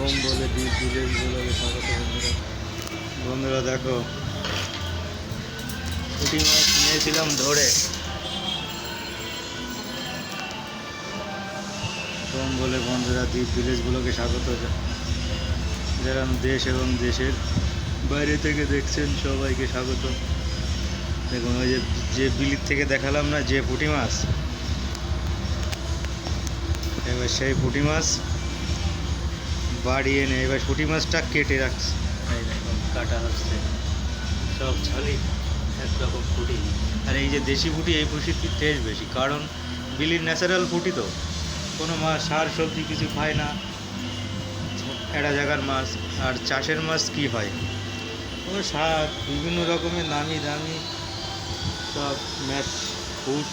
Home বলে village বলে স্বাগত বন্ধুরা। বন্ধুরা দেখো, পুঁটি মাছ নিয়েছিলাম ধরে। হোম বলে বন্ধুরা দ্বীপ ভিলেজগুলোকে স্বাগত, যারা দেশ এবং দেশের বাইরে থেকে দেখছেন সবাইকে স্বাগত। দেখুন, ওই যে বিলির থেকে দেখালাম না যে পুঁটি মাছ, এবার সেই পুঁটি মাছ বাড়ি এনে এবার পুঁটি মাছটা কেটে রাখছে। এই দেখুন কাটা হচ্ছে, সব ছালি একরকম পুঁটি। আর এই যে দেশি পুঁটি, এই পুঁটির টেস্ট বেশি, কারণ বিলির ন্যাচারাল পুঁটি তো, কোনো মাছ সার সবজি কিছু খায় না, একটা জায়গার মাছ। আর চাষের মাছ কি হয়, ও সার বিভিন্ন রকমের নামি দামি সব ম্যাশ ফুড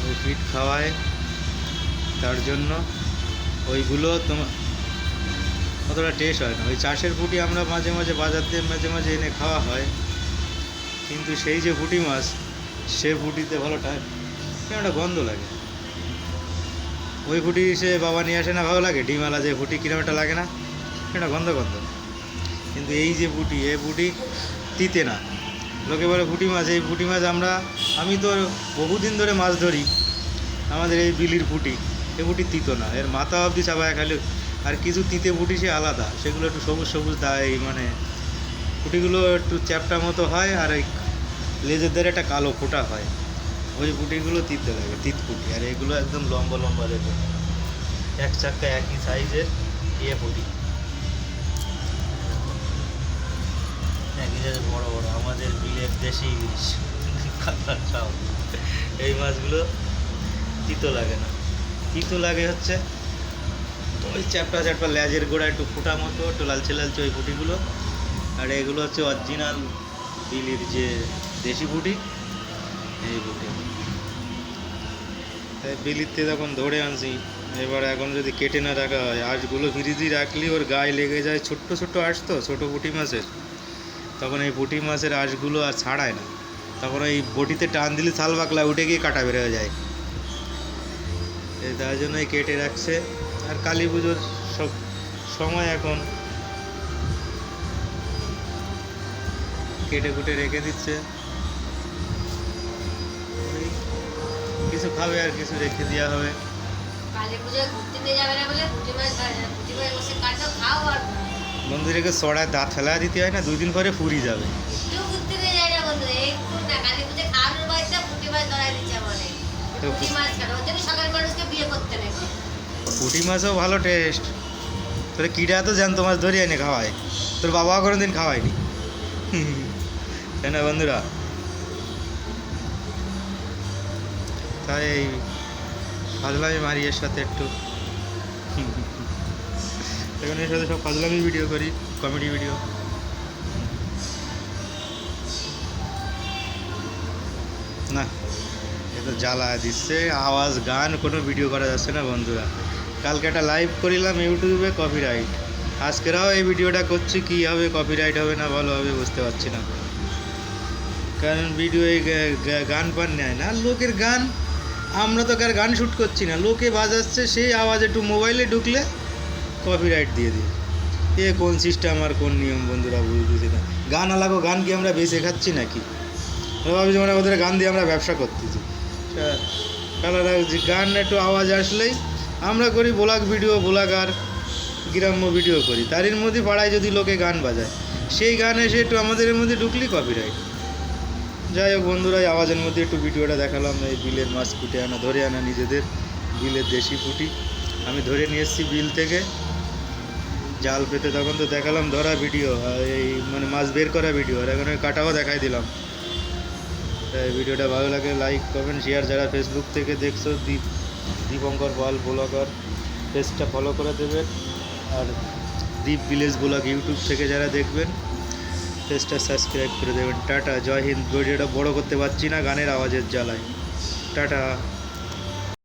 ওই ফিড খাওয়ায়, তার জন্য ওইগুলো তোমার অতটা টেস্ট হয় না। ওই চাষের পুঁটি আমরা মাঝে মাঝে বাজার দিয়ে মাঝে মাঝে এনে খাওয়া হয়, কিন্তু সেই যে পুঁটি মাছ, সে পুঁটিতে ভালো একটা গন্ধ লাগে। ওই পুঁটি সে বাবা নিয়ে আসে না, ভালো লাগে, ডিমালা যে পুঁটি কিরম একটা লাগে না, একটা গন্ধ গন্ধ। কিন্তু এই যে পুঁটি, এই পুঁটি তিতে না। লোকে বলে পুঁটি মাছ, এই পুঁটি মাছ আমি তো বহুদিন ধরে মাছ ধরি, আমাদের এই বিলির পুঁটি, এই পুঁটি তিতো না, এর মাথা অবধি চাবায় খালি। আর কিছু তিতে পুঁটি সে আলাদা, সেগুলো একটু সবুজ সবুজ দেয়, মানে পুঁটিগুলো একটু চ্যাপটা মতো হয়, আর এই লেজের দ্বারা একটা কালো ফোঁটা হয়, ওই পুঁটিগুলো তিতে লাগে, তিত পুঁটি। আর এগুলো একদম লম্বা লম্বা, দেখুন এক চাক্কা একই সাইজের পুঁটি, একই সাইজের বড় বড়, আমাদের বিলের দেশি ইলিশ কাতলার চাল। এই মাছগুলো তিতো লাগে না, তিতো লাগে হচ্ছে ওই চ্যাপটা চ্যাপটা লেজের গোড়া একটু ফোঁটা মতো, একটু লালচে লালচে ওই পুঁটিগুলো। আর এগুলো হচ্ছে অরিজিনাল বিলির যে দেশি পুঁটি, এই পুঁটি বিলিতে তখন ধরে আনছি। এবার এখন যদি কেটে না রাখা হয়, আঁশগুলো ফ্রিজে রাখলে ওর গায়ে লেগে যায়, ছোট্ট ছোট্ট আঁশ তো, ছোটো পুঁটি মাছের, তখন এই পুঁটি মাছের আঁশগুলো আর ছাড়ায় না, তখন ওই বটিতে টান দিলে থাল বাকলা উঠে গিয়ে কাটা বের হয়ে যায়। তার জন্যই কেটে রাখছে। আর কালী পুজোর সব সময় এখন কেটে কুটে রেখে দিচ্ছে, কিছু খাবে আর কিছু রেখে দেওয়া হবে। বন্ধুদেরকে সড়ায় দাঁত ফেলা দিতে হয় না, 2 দিন পরে ফুরি যাবে। পুঁটি মাছও ভালো টেস্ট। তোর কিরা তো জ্যান্ত মাছ ধরে এনে খাওয়ায়, তোর বাবাও কোনো দিন খাওয়ায়নি, তাই না বন্ধুরা? তাই এই ফাজলামি মারি এর সাথে একটু, এখন এর সাথে সব ফাজলামি ভিডিও করি, কমেডি ভিডিও। না, এ তো জ্বালা দিচ্ছে, আওয়াজ গান কোনো ভিডিও করা যাচ্ছে না বন্ধুরা। কালকে একটা লাইভ করিলাম ইউটিউবে, কপিরাইট। আজকেরাও এই ভিডিওটা করছি, কী হবে, কপিরাইট হবে না ভালো হবে বুঝতে পারছি না, কারণ ভিডিও এই গান পান নেয় না, লোকের গান। আমরা তো কার গান শ্যুট করছি না, লোকে বাজাচ্ছে, সেই আওয়াজ একটু মোবাইলে ঢুকলে কপিরাইট দিয়ে দিই। এ কোন সিস্টেম আর কোন নিয়ম বন্ধুরা বুঝতেছি না। গান আলাগো, গান কি আমরা বেঁচে খাচ্ছি নাকি? ভাবছি মানে ওদের গান দিয়ে আমরা ব্যবসা করতেছি। গান একটু আওয়াজ আসলেই আমরা করি ব্লগ ভিডিও, ব্লগার গ্রাম্য ভিডিও করি, তারই মধ্যে পাড়ায় যদি লোকে গান বাজায়, সেই গান এসে একটু আমাদের মধ্যে ঢুকলেই কপিরাইট। যাই হোক বন্ধুরা, এই আওয়াজের মধ্যে একটু ভিডিওটা দেখালাম। এই বিলের মাছ কুটে আনা, ধরে আনা নিজেদের বিলের দেশি পুঁটি, আমি ধরে নিয়ে এসেছি বিল থেকে জাল পেতে, তখন তো দেখালাম ধরা ভিডিও, এই মানে মাছ বের করা ভিডিও, আর এখন কাটাও দেখাই দিলাম। তাই ভিডিওটা ভালো লাগে লাইক কমেন্ট শেয়ার, যারা ফেসবুক থেকে দেখছো দীপঙ্কর পাল ব্লগার পেজটা ফলো করে দেবেন, আর দ্বীপ ভিলেজ ব্লগ ইউটিউব থেকে যারা দেখবেন পেজটা সাবস্ক্রাইব করে দেবেন। টাটা, জয় হিন্দ। ভিডিওটা বড় করতে পারছি না গানের আওয়াজের জ্বালায়। টাটা।